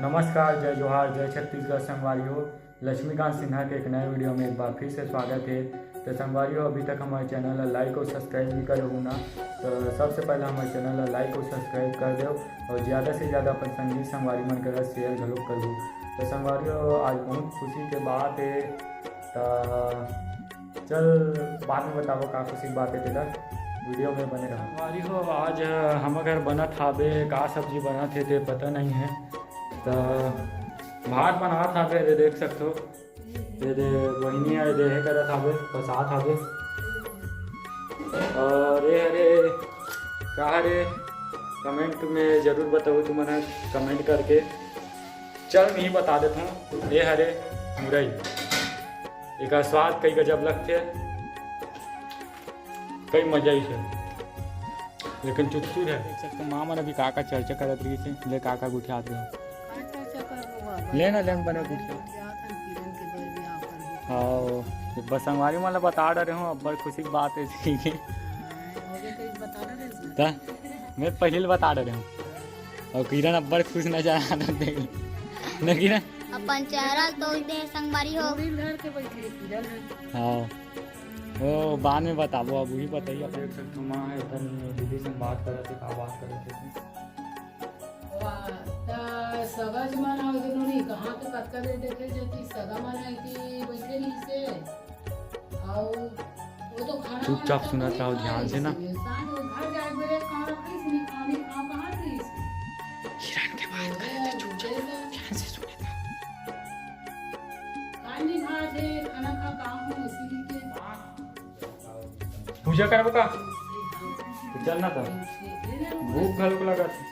नमस्कार, जय जोहार, जय छत्तीसगढ़ संगवारियों। लक्ष्मीकांत सिन्हा के एक नए वीडियो में एक बार फिर से स्वागत है। तो संगवारियों, अभी तक हमारे चैनल लाइक और सब्सक्राइब भी करे हो ना, तो सबसे पहले हमारे चैनल लाइक और सब्सक्राइब कर दो और ज़्यादा से ज़्यादा अपन संगीत संगवारी मन कर शेयर घलोक कर दो। तो संगवारियों, आज बहुत खुशी के बात है। तो चल बाद में बताओ का खुशी की बात है तेरा, वीडियो में बने रहो। संगवारी हो, आज हम घर बना था बे, का सब्जी बना थे पता नहीं है। तो भात बना था बे, देख सकते हो। दे वही दे करा था बे, बसा था बे। अरे अरे कहा रे, कमेंट में ज़रूर बताओ तुम मैंने कमेंट करके। चल नहीं बता देता हूँ। ये हरे मुरई, एक स्वाद कई गजब लगते, कई मजा ही है, लेकिन चुटचुर है। देख सकते माँ मन अभी काका चर्चा करत रही थी, ले काका गुठियात रहो लेना लेन बने गुठिया। हाँ बस संगवारी मतलब बता रहे हूँ, अब बड़ी खुशी की बात है ठीक है। मैं पहले बता रहे हूँ और किरण अब बड़ खुश नजर आ रहा न किरण अपन चेहरा तो दे संगवारी हो घर के बैठे किरण है। हाँ वो बाद में बताबो, अब वही बताइए। आप देख सकते हो माँ है तन दीदी से बात कर रहे थे, क्या बात कर रहे थे। सगज मन हो नहीं कहाँ के कतका देर देखे जाती सगा मन है कि बैठे नहीं से आओ वो तो खाना चुपचाप सुनत रहो ध्यान से ना। घर जाए बड़े कहाँ रखी सुनी खाने कहाँ रखी किरण के बात कर रहे थे, चुपचाप ध्यान से सुने था। काहे नहीं खा थे खाना खा काम हो इसी के पूजा करबो का चल ना था, भूख घलोक लगा था।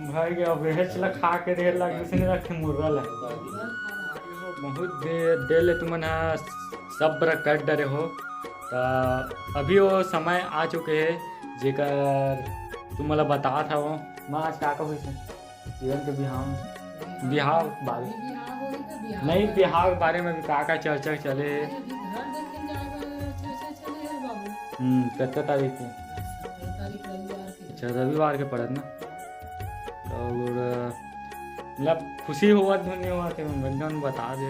भाई गया चला खा के देर लग से नहीं रखे मुर्रा लग बहुत दे ले तुम सब्र कर डरे हो। तो अभी वो समय आ चुके हैं जेकर तुम मला बता था वो माँ आज का हुई से जीवन के बिहार बारे नहीं, बिहार के बारे में भी का चर्चा चले। कितना तारीख है? अच्छा रविवार के पड़त ना। और मतलब खुशी हुआ नहीं हुआ थे बंधन बता दे।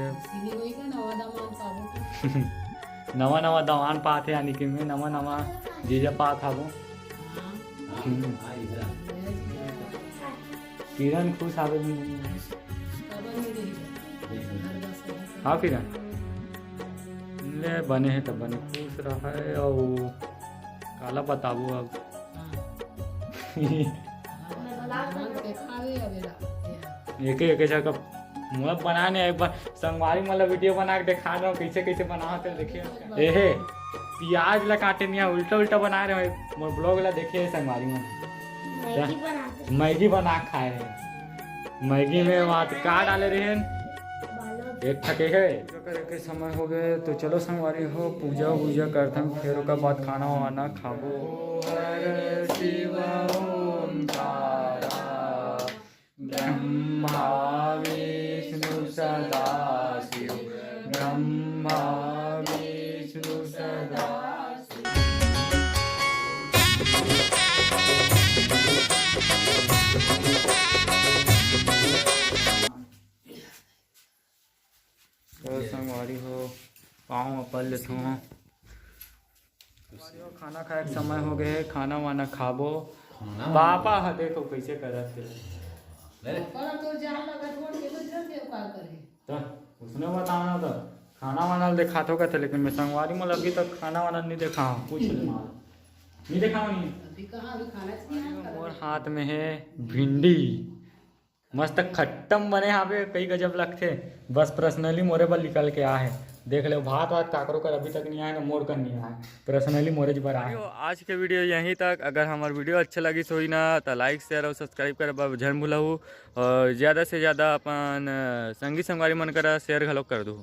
नवा नवा दवान पाते यानी कि मैं नवा नवा जीजा पा था वो। किरण खुश आवे हाँ किरण ले बने हैं तब बने खुश रहा है। और काला बताबो अब एक जगह मतलब बनाने एक बार संगवारी मतलब वीडियो बना के दिखा रहा हूँ कैसे कैसे बनाते देखिए। एहे प्याज ला काटे नहीं उल्टा उल्टा बना रहे हो, मोर ब्लॉग ला देखिए संगवारी में मैगी बना खाए हैं। मैगी में वहाँ का डाले रहे हैं एक थके है करे के समय हो गए। तो चलो संगवारी हो पूजा वूजा करते हैं, फिर उसके बाद खाना वाना खाबो। हर शिवा ब्रह्मा विष्णु सदा शिव, ब्रह्मा विष्णु सदा शिव। तो संगवारी हो पाँव पल लेता हूँ। खाना खाए के समय हो गए, खाना वाना खाबो। पापा हाँ देखो कैसे करत थे तो उसने बताना था खाना वाना देखा तो था, लेकिन मैं संगवारी में अभी तक खाना वाना नहीं देखा हूँ। कुछ नहीं देखा हूँ। मोर हाथ में है भिंडी, मस्त खट्टम बने यहाँ पे कई गजब लगते। बस पर्सनली मोरे पर निकल के आए देख लो। भात वात काकरो कर अभी तक नहीं आए ना मोर कर नहीं आए, पर्सनली मोरे पर आए। आज के वीडियो यहीं तक। अगर हमारी वीडियो अच्छा लगी तो ही ना तो लाइक शेयर और सब्सक्राइब कर जन भूलू और ज़्यादा से ज़्यादा अपन संगी संगवारी मन कर शेयर घलोक कर दो।